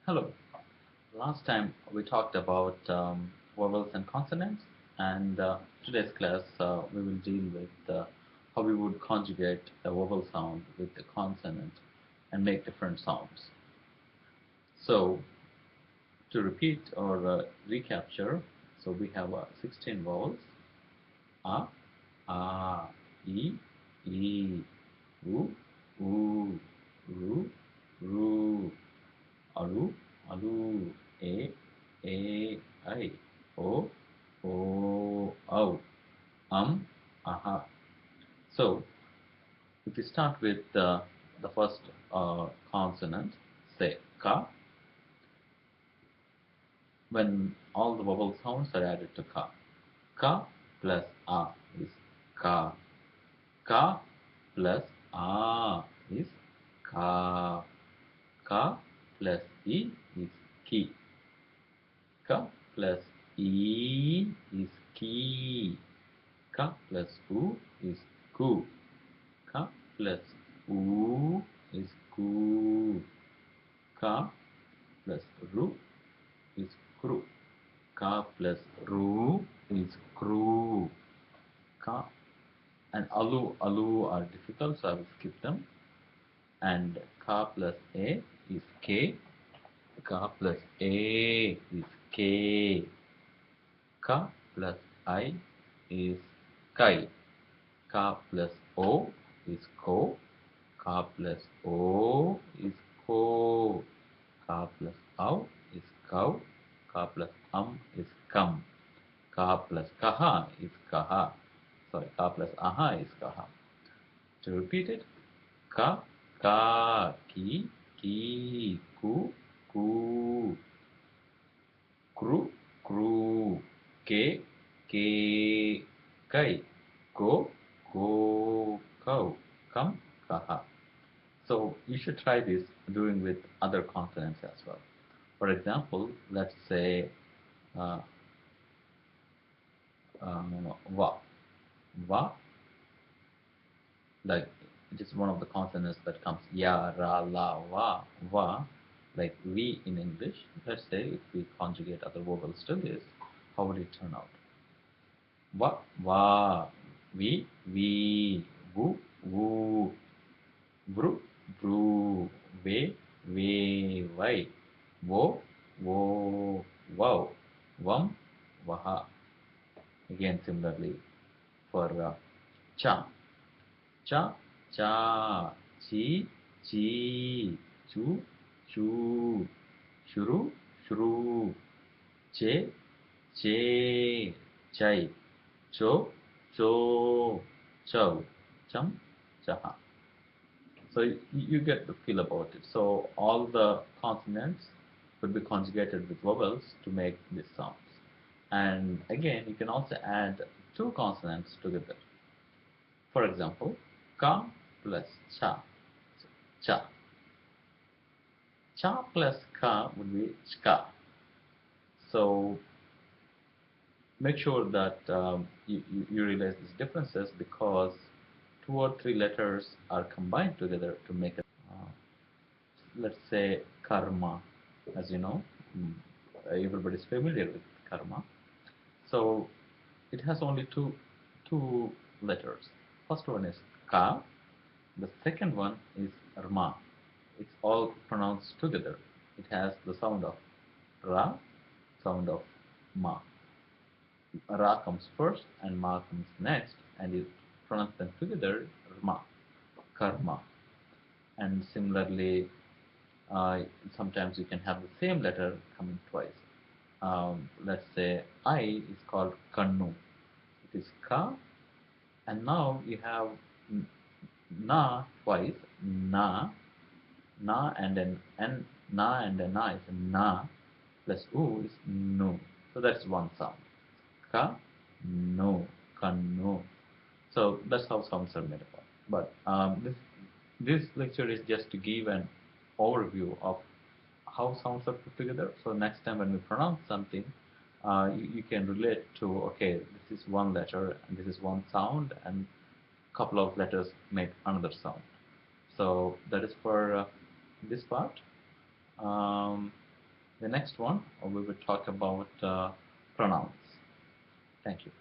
Hello. Last time we talked about vowels and consonants, and today's class we will deal with how we would conjugate a vowel sound with the consonant and make different sounds. So, to repeat or recapture, so we have 16 vowels: a, e, u, ru, ru, alu, alu, I, o, aha. So, if we start with the first consonant, say ka, when all the vowel sounds are added to ka plus a is ka, ka plus a is ka, ka plus e is ki, ka plus e is ki, ka plus u is ku, ka plus u is ku, ka plus ru is kru, ka plus ru is kru, ka and alu are difficult, so I will skip them. And ka plus a is k, ka plus a is k, ka plus I is kai, ka plus o is ko, ka plus o is ko, ka plus au is kau, ka plus is kam, ka plus kaha is kaha. Sorry, ka plus aha is kaha. To repeat it, ka, ki, ku, kru, ke, kai, ko, kau, kam, kaha. So you should try this doing with other consonants as well. For example, let's say uh, va. Va, like it is one of the consonants that comes ya, ra, la, va, like V in English. Let's say if we conjugate other vowels to this, how would it turn out? Va, vi, vu, vru, vai, wow, vam, vaha. Again, similarly for cha. Cha, chi, chu, shuru, che, chai, chow, cham, chaha. So you get the feel about it. So all the consonants would be conjugated with vowels to make these sounds. And again, you can also add two consonants together. For example, ka plus cha. Cha. Cha plus ka would be chka. So make sure that you realize these differences because two or three letters are combined together to make it. Let's say karma, as you know, mm, everybody is familiar with karma. So it has only two letters. First one is ka. The second one is rma. It's all pronounced together. It has the sound of ra, sound of ma. Ra comes first and ma comes next, and you pronounce them together, rma, karma. And similarly, sometimes you can have the same letter coming twice. Let's say I is called kannu. It is ka, and now you have na twice, na, and then na and then na is na plus u is nu. So that's one sound. Ka, no, kanno. So that's how sounds are made up. But this lecture is just to give an overview of how sounds are put together. So next time when we pronounce something, you can relate to, okay, this is one letter and this is one sound, and a couple of letters make another sound. So that is for this part. Um, The next one, we will talk about pronouns. Thank you.